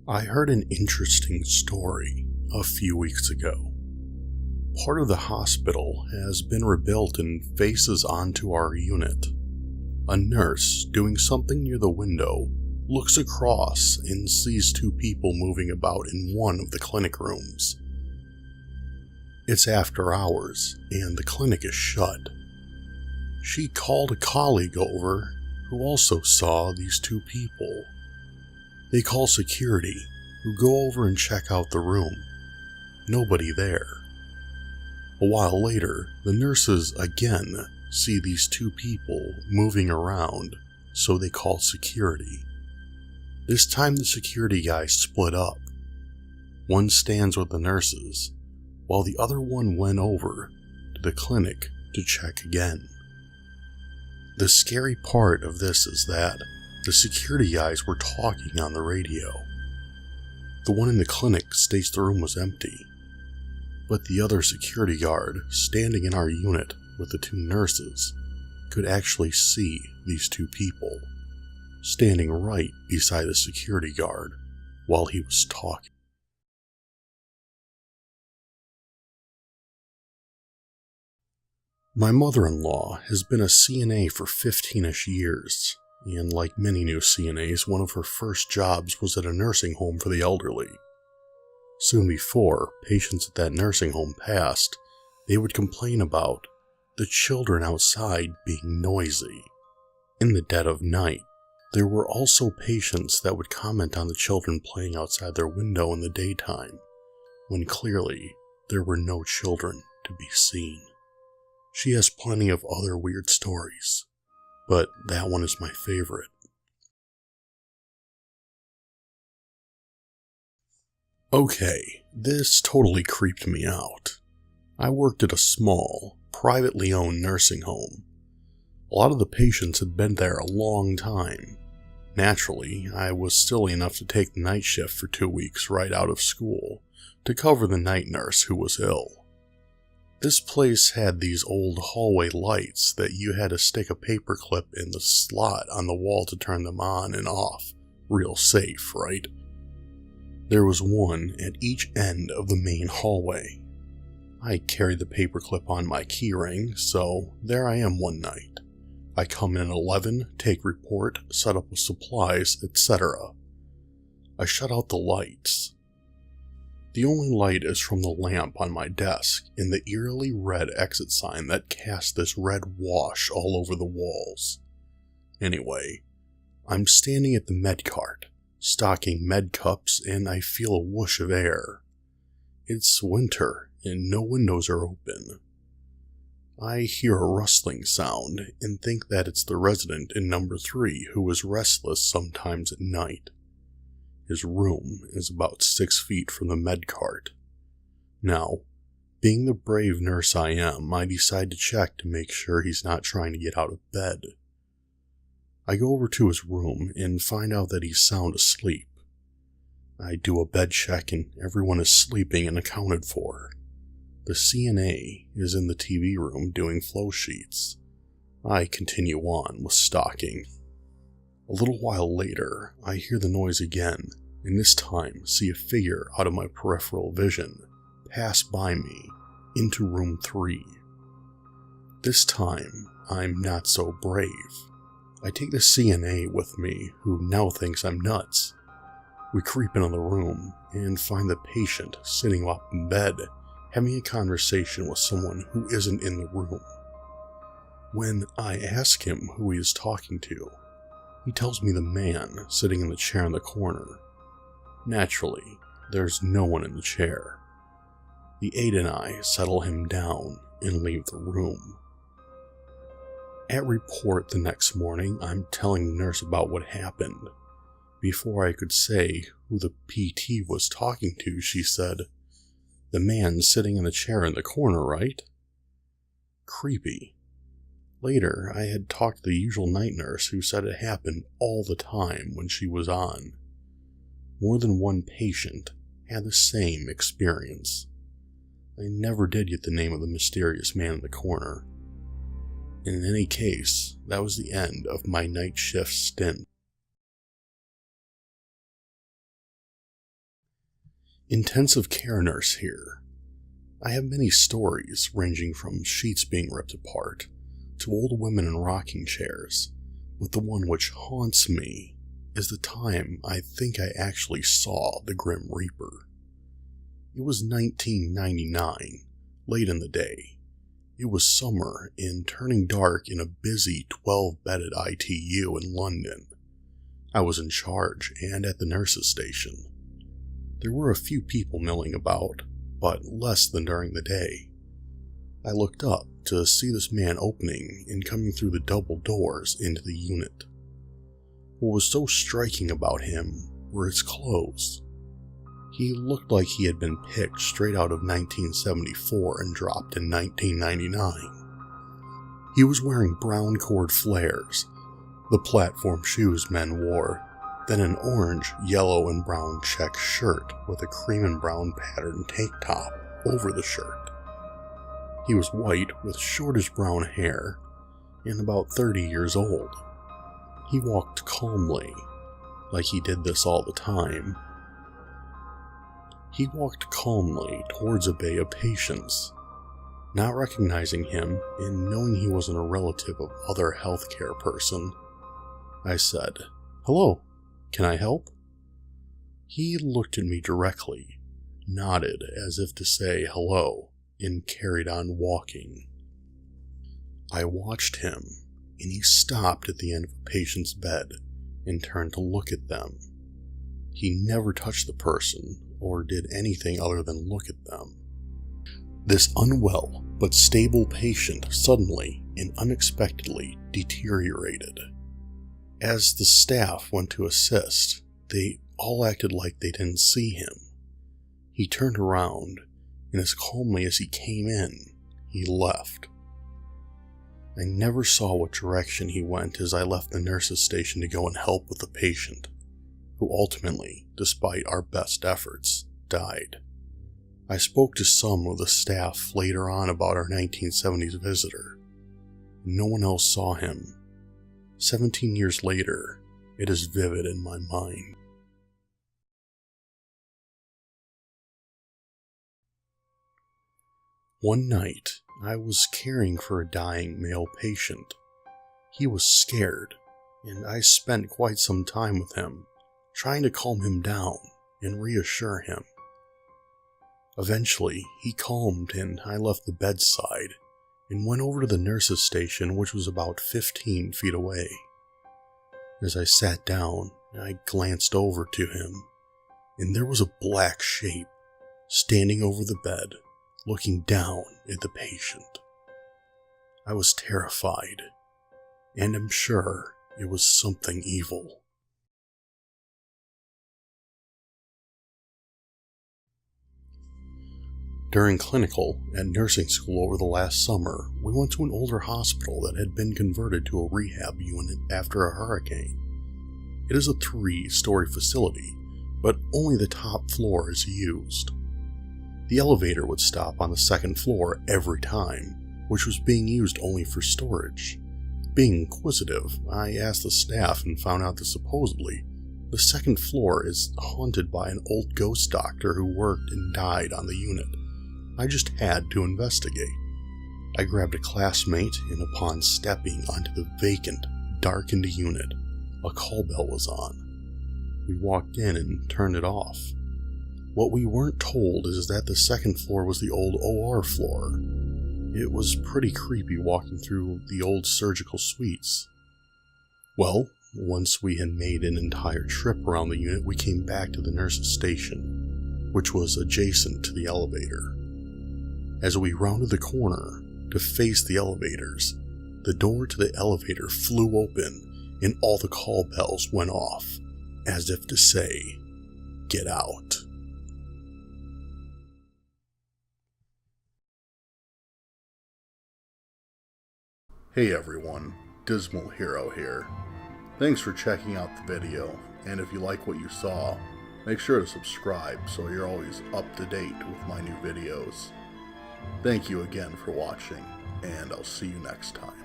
I heard an interesting story a few weeks ago. Part of the hospital has been rebuilt and faces onto our unit. A nurse doing something near the window looks across and sees two people moving about in one of the clinic rooms. It's after hours and the clinic is shut. She called a colleague over who also saw these two people. They call security, who go over and check out the room. Nobody there. A while later, the nurses again see these two people moving around, so they call security. This time the security guys split up. One stands with the nurses, while the other one went over to the clinic to check again. The scary part of this is that the security guys were talking on the radio. The one in the clinic states the room was empty, but the other security guard standing in our unit with the two nurses could actually see these two people standing right beside the security guard while he was talking. My mother-in-law has been a CNA for 15-ish years, and like many new CNAs, one of her first jobs was at a nursing home for the elderly. Soon before patients at that nursing home passed, they would complain about the children outside being noisy. In the dead of night, there were also patients that would comment on the children playing outside their window in the daytime, when clearly there were no children to be seen. She has plenty of other weird stories, but that one is my favorite. Okay, this totally creeped me out. I worked at a small, privately owned nursing home. A lot of the patients had been there a long time. Naturally, I was silly enough to take the night shift for 2 weeks right out of school to cover the night nurse who was ill. This place had these old hallway lights that you had to stick a paper clip in the slot on the wall to turn them on and off. Real safe, right? There was one at each end of the main hallway. I carried the paperclip on my keyring, so there I am one night. I come in at 11, take report, set up with supplies, etc. I shut out the lights. The only light is from the lamp on my desk and the eerily red exit sign that casts this red wash all over the walls. Anyway, I'm standing at the med cart, stocking med cups, and I feel a whoosh of air. It's winter and no windows are open. I hear a rustling sound and think that it's the resident in number 3 who is restless sometimes at night. His room is about 6 feet from the med cart. Now, being the brave nurse I am, I decide to check to make sure he's not trying to get out of bed. I go over to his room and find out that he's sound asleep. I do a bed check and everyone is sleeping and accounted for. The CNA is in the TV room doing flow sheets. I continue on with stocking. A little while later, I hear the noise again, and this time see a figure out of my peripheral vision pass by me into room 3. This time, I'm not so brave. I take the CNA with me, who now thinks I'm nuts. We creep into the room and find the patient sitting up in bed, having a conversation with someone who isn't in the room. When I ask him who he is talking to, he tells me the man sitting in the chair in the corner. Naturally, there's no one in the chair. The aide and I settle him down and leave the room. At report the next morning, I'm telling the nurse about what happened. Before I could say who the PT was talking to, she said, "The man sitting in the chair in the corner, right?" Creepy. Later, I had talked to the usual night nurse who said it happened all the time when she was on. More than one patient had the same experience. I never did get the name of the mysterious man in the corner. In any case, that was the end of my night shift stint. Intensive care nurse here. I have many stories ranging from sheets being ripped apart to old women in rocking chairs, but the one which haunts me is the time I think I actually saw the Grim Reaper. It was 1999, late in the day. It was summer and turning dark in a busy 12-bedded ITU in London. I was in charge and at the nurses' station. There were a few people milling about, but less than during the day. I looked up to see this man opening and coming through the double doors into the unit. What was so striking about him were his clothes. He looked like he had been picked straight out of 1974 and dropped in 1999. He was wearing brown cord flares, the platform shoes men wore, then an orange, yellow, and brown check shirt with a cream and brown patterned tank top over the shirt. He was white with shortish brown hair and about 30 years old. He walked calmly, like he did this all the time. He walked calmly towards a bay of patients. Not recognizing him and knowing he wasn't a relative of other healthcare person, I said, "Hello, can I help?" He looked at me directly, nodded as if to say hello, and carried on walking. I watched him, and he stopped at the end of a patient's bed and turned to look at them. He never touched the person or did anything other than look at them. This unwell but stable patient suddenly and unexpectedly deteriorated. As the staff went to assist, they all acted like they didn't see him. He turned around, and as calmly as he came in, he left. I never saw what direction he went as I left the nurse's station to go and help with the patient, who ultimately, despite our best efforts, died. I spoke to some of the staff later on about our 1970s visitor. No one else saw him. 17 years later, it is vivid in my mind. One night, I was caring for a dying male patient. He was scared, and I spent quite some time with him, trying to calm him down and reassure him. Eventually, he calmed and I left the bedside and went over to the nurse's station, which was about 15 feet away. As I sat down, I glanced over to him, and there was a black shape standing over the bed, looking down at the patient. I was terrified, and I'm sure it was something evil. During clinical and nursing school over the last summer, we went to an older hospital that had been converted to a rehab unit after a hurricane. It is a 3-story facility, but only the top floor is used. The elevator would stop on the second floor every time, which was being used only for storage. Being inquisitive, I asked the staff and found out that supposedly the second floor is haunted by an old ghost doctor who worked and died on the unit. I just had to investigate. I grabbed a classmate, and upon stepping onto the vacant, darkened unit, a call bell was on. We walked in and turned it off. What we weren't told is that the second floor was the old OR floor. It was pretty creepy walking through the old surgical suites. Well, once we had made an entire trip around the unit, we came back to the nurse's station, which was adjacent to the elevator. As we rounded the corner to face the elevators, the door to the elevator flew open and all the call bells went off, as if to say, "Get out." Hey everyone, Dismal Hero here. Thanks for checking out the video, and if you like what you saw, make sure to subscribe so you're always up to date with my new videos. Thank you again for watching, and I'll see you next time.